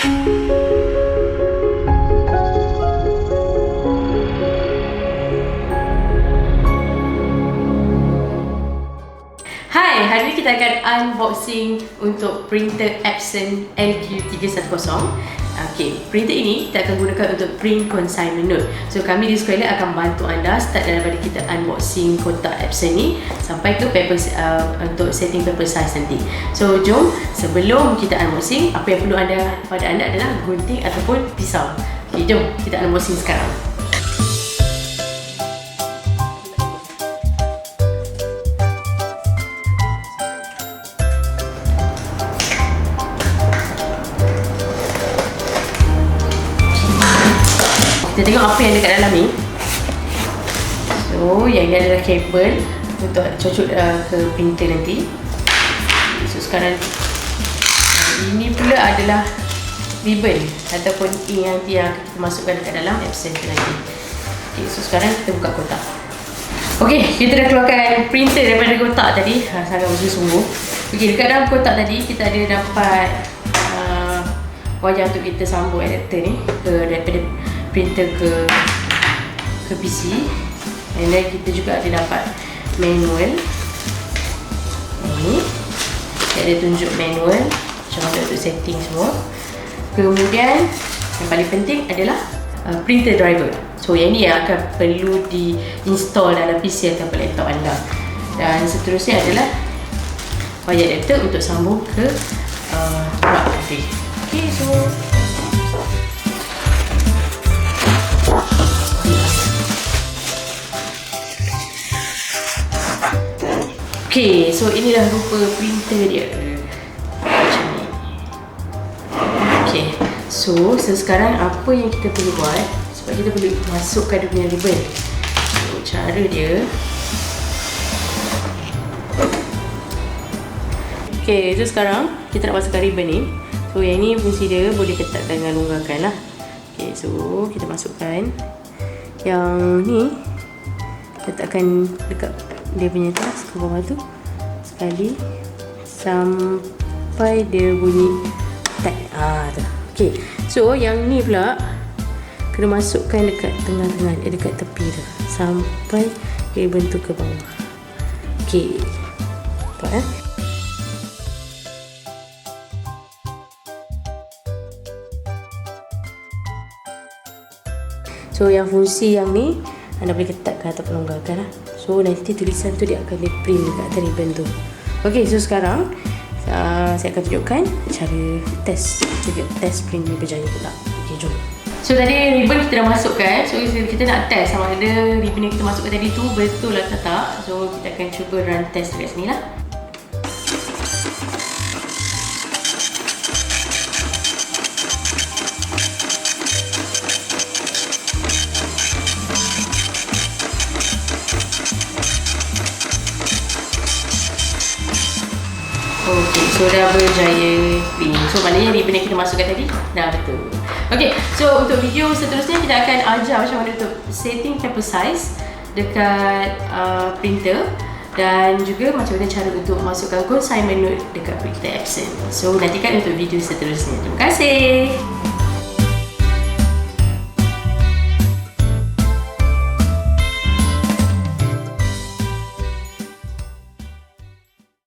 Hai, hari ini kita akan unboxing untuk printer Epson LQ-310. Okay, printer ini kita akan gunakan untuk print consignment note. So kami di Squarelet akan bantu anda start daripada kita unboxing kotak Epson ni sampai ke paper untuk setting paper size nanti. So jom, sebelum kita unboxing, apa yang perlu pada anda adalah gunting ataupun pisau. Okay, jom kita unboxing sekarang. Kita tengok apa yang dekat dalam ni. So, yang ni adalah kabel untuk cocok ke printer nanti. So, sekarang ini pula adalah ribbon ataupun ink yang kita masukkan dekat dalam Epson tu nanti. Okay, so sekarang kita buka kotak. Okay, kita dah keluarkan printer daripada kotak tadi. Sangat sungguh-sungguh. Okay, dekat dalam kotak tadi kita ada dapat wayar untuk kita sambung adapter ni daripada printer ke PC. And then kita juga ada dapat manual ni. Dia ada tunjuk manual macam mana untuk setting semua. Kemudian yang paling penting adalah printer driver. So yang ni yang akan perlu di install dalam PC atau laptop anda. Dan seterusnya adalah wayar adapter untuk sambung ke rak tadi. Okay, so okay, so inilah rupa printer dia macam ni. Okay, so sekarang apa yang kita perlu buat, sebab kita perlu masukkan dia punya ribbon. So cara dia, okay, so sekarang kita nak masukkan ribbon ni. So yang ni fungsi dia boleh ketatkan dengan longgarkan lah. Okay, so kita masukkan yang ni, letakkan dekat dia punya tas ke bawah tu sekali sampai dia bunyi tag. Tu. Okay, so yang ni pula kena masukkan dekat tengah-tengah, dekat tepi tu sampai dia bentuk ke bawah. Okay, nampak . So yang fungsi yang ni anda boleh ketatkan atau longgarkan lah. So nanti tulisan tu dia akan di print dekat atas ribbon tu. Okay, so sekarang saya akan tunjukkan cara test print ni berjaya pula. Okay, jom. So tadi ribbon kita dah masukkan. So kita nak test sama ada ribbon yang kita masukkan tadi tu betul atau tak. So kita akan cuba run test dekat sini lah. Okay, so dah berjaya print. So maknanya ribbon yang kita masukkan tadi dah betul. Okay, so untuk video seterusnya kita akan ajar macam mana untuk setting paper size dekat printer dan juga macam mana cara untuk masukkan consignment note dekat printer Epson. So nantikan untuk video seterusnya. Terima kasih.